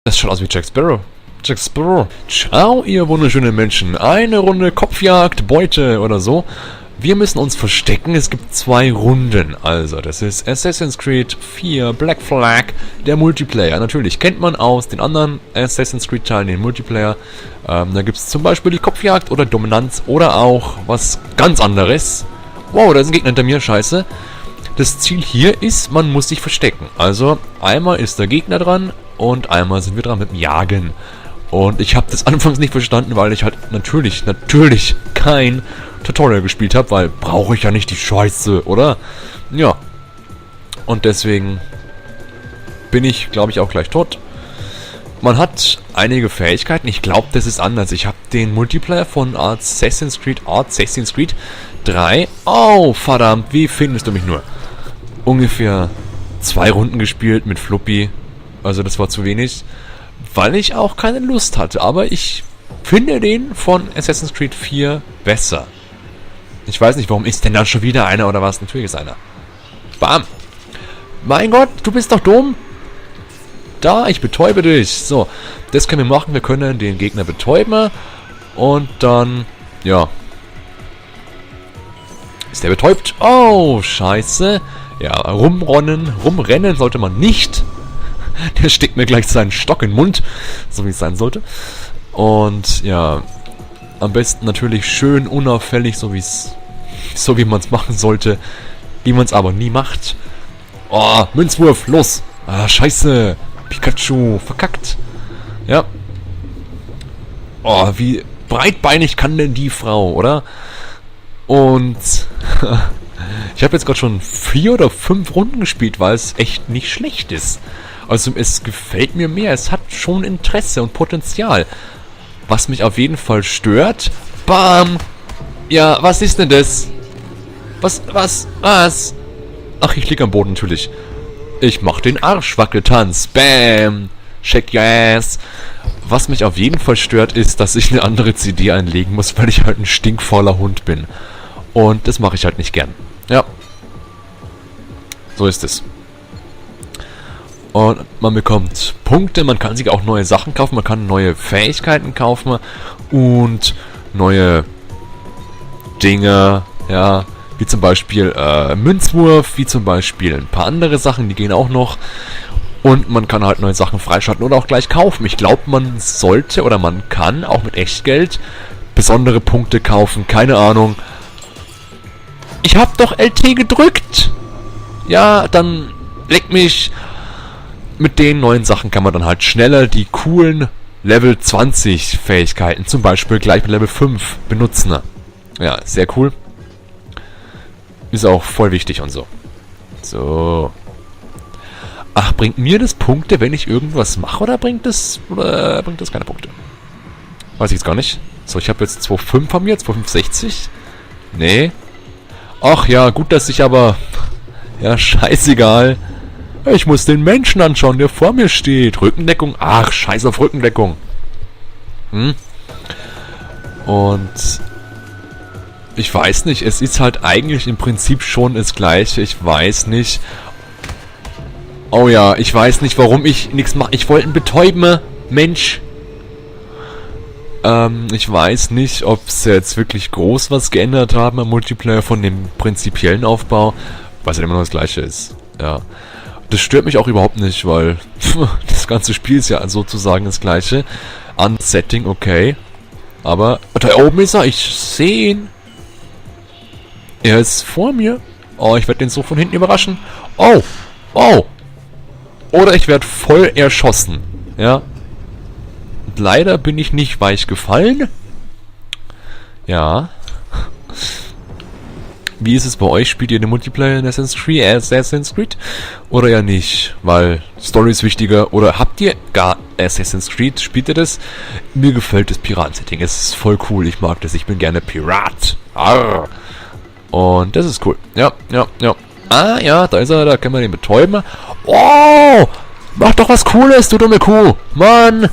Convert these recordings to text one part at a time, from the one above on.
Das schaut aus wie Jack Sparrow. Jack Sparrow. Ciao, ihr wunderschönen Menschen. Eine Runde Kopfjagd, Beute oder so. Wir müssen uns verstecken. Es gibt 2 Runden. Also, das ist Assassin's Creed 4 Black Flag, der Multiplayer. Natürlich kennt man aus den anderen Assassin's Creed Teilen den Multiplayer. Da gibt es zum Beispiel die Kopfjagd oder Dominanz oder auch was ganz anderes. Wow, da ist ein Gegner hinter mir. Scheiße. Das Ziel hier ist, man muss sich verstecken. Also, einmal ist der Gegner dran und einmal sind wir dran mit dem Jagen. Und ich habe das anfangs nicht verstanden, weil ich halt natürlich kein Tutorial gespielt habe, weil brauche ich ja nicht die Scheiße, oder? Ja. Und deswegen bin ich, glaube ich, auch gleich tot. Man hat einige Fähigkeiten. Ich glaube, das ist anders. Ich habe den Multiplayer von Assassin's Creed 3. Oh, verdammt, wie findest du mich nur? Ungefähr 2 Runden gespielt mit Fluppi. Also das war zu wenig, weil ich auch keine Lust hatte. Aber ich finde den von Assassin's Creed 4 besser. Ich weiß nicht, warum ist denn da schon wieder einer oder was? Natürlich ist einer. Bam. Mein Gott, du bist doch dumm. Da, ich betäube dich. So, das können wir machen. Wir können den Gegner betäuben. Und dann, ja. Ist der betäubt? Oh, scheiße. Ja, rumrennen sollte man nicht. Der steckt mir gleich seinen Stock in den Mund. So wie es sein sollte. Und, ja. Am besten natürlich schön unauffällig, so wie man es machen sollte. Wie man es aber nie macht. Oh, Münzwurf, los. Ah, scheiße. Pikachu, verkackt. Ja. Oh, wie breitbeinig kann denn die Frau, oder? Und ich habe jetzt gerade schon 4 oder 5 Runden gespielt, weil es echt nicht schlecht ist. Also es gefällt mir mehr. Es hat schon Interesse und Potenzial. Was mich auf jeden Fall stört. Bam! Ja, was ist denn das? Was? Ach, ich liege am Boden natürlich. Ich mach den Arschwackeltanz. Bam! Shake your ass. Was mich auf jeden Fall stört, ist, dass ich eine andere CD einlegen muss, weil ich halt ein stinkfauler Hund bin. Und das mache ich halt nicht gern. Ja. So ist es. Und man bekommt Punkte, man kann sich auch neue Sachen kaufen, man kann neue Fähigkeiten kaufen und neue Dinge, ja, wie zum Beispiel Münzwurf, wie zum Beispiel ein paar andere Sachen, die gehen auch noch. Und man kann halt neue Sachen freischalten oder auch gleich kaufen. Ich glaube, man sollte oder man kann auch mit Echtgeld besondere Punkte kaufen, keine Ahnung. Ich hab doch LT gedrückt! Ja, dann leck mich. Mit den neuen Sachen kann man dann halt schneller die coolen Level 20 Fähigkeiten, zum Beispiel gleich mit Level 5 benutzen. Ja, sehr cool. Ist auch voll wichtig und so. So. Ach, bringt mir das Punkte, wenn ich irgendwas mache, oder bringt das keine Punkte? Weiß ich jetzt gar nicht. So, ich habe jetzt 2,5 von mir, 2,560. Nee. Ach ja, gut, dass ich aber... Ja, scheißegal. Ich muss den Menschen anschauen, der vor mir steht. Rückendeckung. Ach, scheiß auf Rückendeckung. Und ich weiß nicht, es ist halt eigentlich im Prinzip schon das Gleiche. Ich weiß nicht. Oh ja, ich weiß nicht, warum ich nichts mache. Ich wollte ihn betäuben, Mensch. Ich weiß nicht, ob sie jetzt wirklich groß was geändert haben am Multiplayer von dem prinzipiellen Aufbau, weil es halt immer noch das Gleiche ist. Ja. Das stört mich auch überhaupt nicht, weil das ganze Spiel ist ja sozusagen das Gleiche. An Setting, okay. Aber da oben ist er, ich sehe ihn. Er ist vor mir. Oh, ich werde den so von hinten überraschen. Oh, oh. Oder ich werde voll erschossen. Ja. Und leider bin ich nicht weich gefallen. Ja. Wie ist es bei euch? Spielt ihr den Multiplayer in Assassin's Creed? Oder ja nicht? Weil Story ist wichtiger. Oder habt ihr gar Assassin's Creed? Spielt ihr das? Mir gefällt das Piraten-Setting. Es ist voll cool. Ich mag das. Ich bin gerne Pirat. Arr. Und das ist cool. Ja. Ah, ja, da ist er. Da können wir den betäuben. Oh! Mach doch was Cooles, du dumme Kuh. Mann!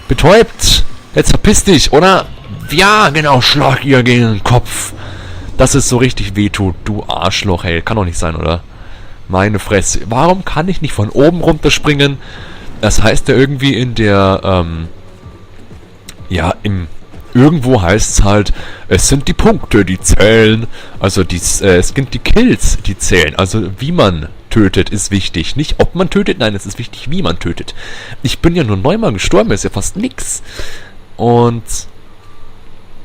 Betäubt. Jetzt verpiss dich, oder? Ja, genau. Schlag ihr gegen den Kopf. Dass es so richtig wehtut, du Arschloch, ey. Kann doch nicht sein, oder? Meine Fresse. Warum kann ich nicht von oben runterspringen? Das heißt ja irgendwie in der, ja, irgendwo heißt es halt, es sind die Punkte, die zählen. Also es sind die Kills, die zählen. Also wie man tötet, ist wichtig. Nicht ob man tötet, nein, es ist wichtig, wie man tötet. Ich bin ja nur 9-mal gestorben, ist ja fast nix. Und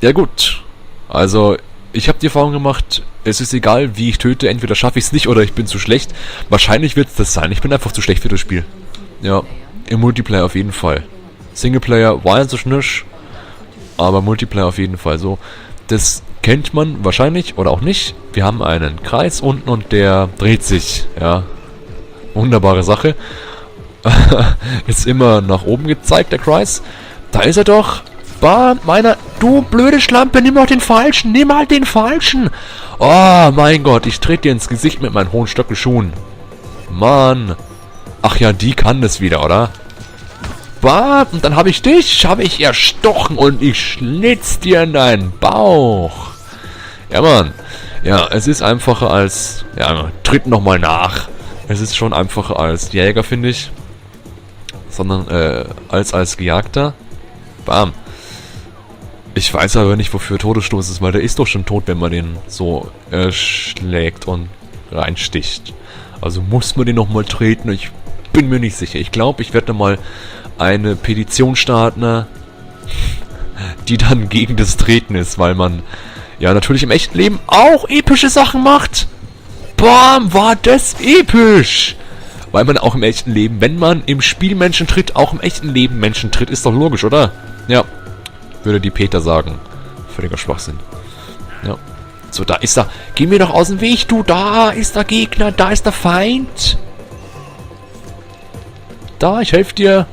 ja gut. Also ich habe die Erfahrung gemacht, es ist egal, wie ich töte, entweder schaffe ich es nicht oder ich bin zu schlecht. Wahrscheinlich wird es das sein. Ich bin einfach zu schlecht für das Spiel. Ja, im Multiplayer auf jeden Fall. Singleplayer war ja so schnursch, aber Multiplayer auf jeden Fall so. Das kennt man wahrscheinlich oder auch nicht. Wir haben einen Kreis unten und der dreht sich. Ja, wunderbare Sache. Ist immer nach oben gezeigt, der Kreis. Da ist er doch. Bam, meiner. Du blöde Schlampe, nimm doch den Falschen. Nimm halt den Falschen. Oh, mein Gott, ich trete dir ins Gesicht mit meinen hohen Stöckelschuhen. Mann. Ach ja, die kann das wieder, oder? Bam, und dann habe ich dich, erstochen und ich schnitz dir in deinen Bauch. Ja, Mann. Ja, es ist einfacher als... Ja, tritt nochmal nach. Es ist schon einfacher als Jäger, finde ich. Sondern, als Gejagter. Bam. Ich weiß aber nicht, wofür Todesstoß ist, weil der ist doch schon tot, wenn man den so schlägt und reinsticht. Also muss man den nochmal treten. Ich bin mir nicht sicher. Ich glaube, ich werde mal eine Petition starten, die dann gegen das Treten ist, weil man ja natürlich im echten Leben auch epische Sachen macht. Bam, war das episch! Weil man auch im echten Leben, wenn man im Spiel Menschen tritt, auch im echten Leben Menschen tritt. Ist doch logisch, oder? Ja, würde die Peter sagen. Völliger Schwachsinn. Ja. So, da ist er. Geh mir doch aus dem Weg, du. Da ist der Gegner, da ist der Feind. Da, ich helfe dir.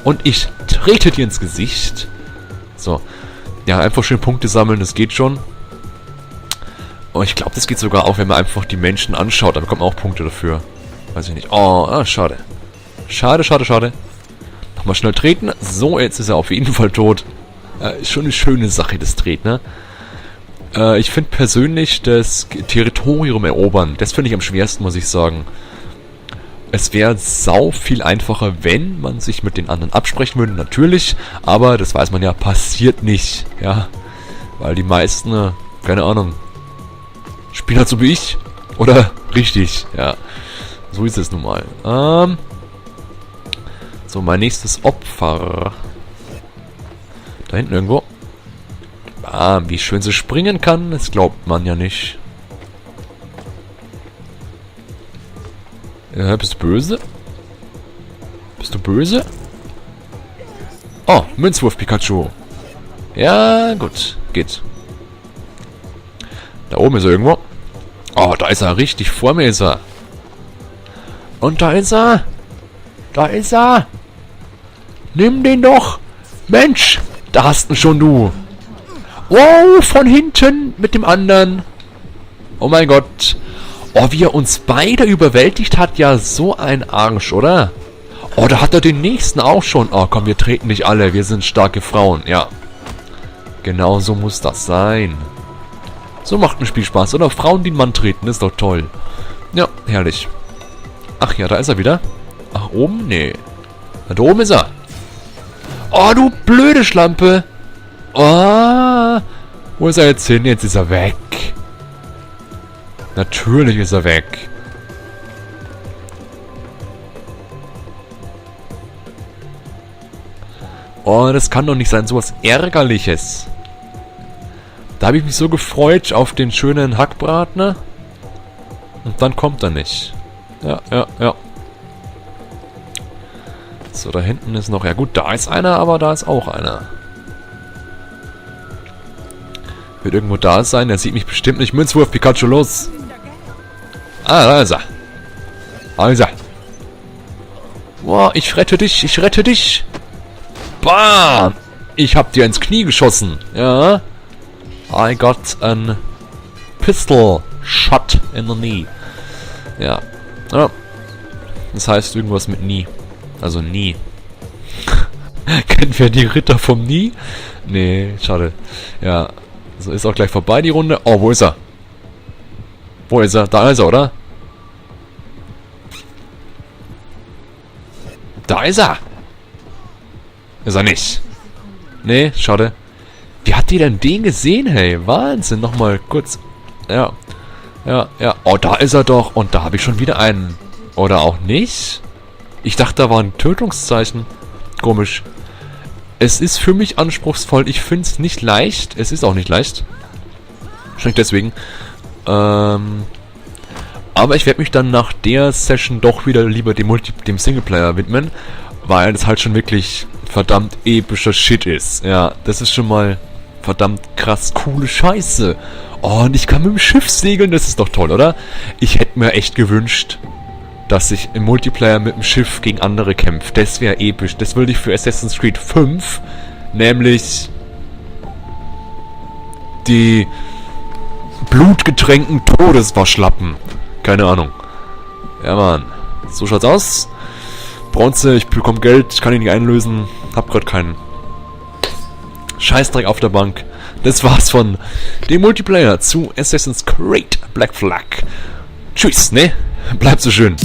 Und ich trete dir ins Gesicht. So. Ja, einfach schön Punkte sammeln, das geht schon. Und ich glaube, das geht sogar auch, wenn man einfach die Menschen anschaut. Da bekommt man auch Punkte dafür. Weiß ich nicht. Oh, schade. Schade, schade, schade. Nochmal schnell treten. So, jetzt ist er auf jeden Fall tot. Ist schon eine schöne Sache, das Treten, ne? Ich finde persönlich das Territorium erobern, das finde ich am schwersten, muss ich sagen. Es wäre sau viel einfacher, wenn man sich mit den anderen absprechen würde, natürlich. Aber das weiß man ja, passiert nicht, ja. Weil die meisten, keine Ahnung, spielen halt so wie ich. Oder richtig, ja. So ist es nun mal. So, mein nächstes Opfer. Da hinten irgendwo. Ah, wie schön sie springen kann, das glaubt man ja nicht. Ja, bist du böse? Bist du böse? Oh, Münzwurf Pikachu. Ja, gut, geht. Da oben ist er irgendwo. Oh, da ist er, richtig vor mir ist er. Und da ist er. Da ist er. Nimm den doch. Mensch, da hast du ihn schon, du. Oh, von hinten mit dem anderen. Oh mein Gott. Oh, wie er uns beide überwältigt hat. Ja, so ein Arsch, oder? Oh, da hat er den nächsten auch schon. Oh, komm, wir treten nicht alle. Wir sind starke Frauen, ja. Genau so muss das sein. So macht ein Spiel Spaß, oder? Frauen, die einen Mann treten, ist doch toll. Ja, herrlich. Ach ja, da ist er wieder. Ach, oben? Nee. Da oben ist er. Oh, du blöde Schlampe. Oh, wo ist er jetzt hin? Jetzt ist er weg. Natürlich ist er weg. Oh, das kann doch nicht sein. Sowas Ärgerliches. Da habe ich mich so gefreut auf den schönen Hackbraten. Ne? Und dann kommt er nicht. Ja, ja, ja. So, da hinten ist noch... Ja gut, da ist einer, aber da ist auch einer. Wird irgendwo da sein. Er sieht mich bestimmt nicht. Münzwurf, Pikachu, los. Ah, da ist er. Da ist er. Boah, ich rette dich, ich rette dich. Bam! Ich hab dir ins Knie geschossen. Ja. I got an pistol shot in the knee. Ja. Ja. Das heißt irgendwas mit nie. Also nie. Kennen wir die Ritter vom Nie? Nee, schade. Ja. So, ist auch gleich vorbei die Runde. Oh, wo ist er? Wo ist er? Da ist er, oder? Da ist er. Ist er nicht. Nee, schade. Wie hat die denn den gesehen, hey? Wahnsinn. Nochmal kurz. Ja. Ja, ja. Oh, da ist er doch. Und da habe ich schon wieder einen. Oder auch nicht? Ich dachte, da war ein Tötungszeichen. Komisch. Es ist für mich anspruchsvoll. Ich finde es nicht leicht. Es ist auch nicht leicht. Wahrscheinlich deswegen. Aber ich werde mich dann nach der Session doch wieder lieber dem Singleplayer widmen. Weil das halt schon wirklich verdammt epischer Shit ist. Ja, das ist schon mal verdammt krass coole Scheiße. Oh, und ich kann mit dem Schiff segeln. Das ist doch toll, oder? Ich hätte mir echt gewünscht, dass ich im Multiplayer mit dem Schiff gegen andere kämpfe. Das wäre episch. Das würde ich für Assassin's Creed 5, nämlich die blutgetränkten Todeswaschlappen. Keine Ahnung. Ja, Mann. So schaut's aus. Bronze, ich bekomme Geld, ich kann ihn nicht einlösen. Hab grad keinen. Scheißdreck auf der Bank. Das war's von dem Multiplayer zu Assassin's Creed Black Flag. Tschüss, ne? Bleibt so schön.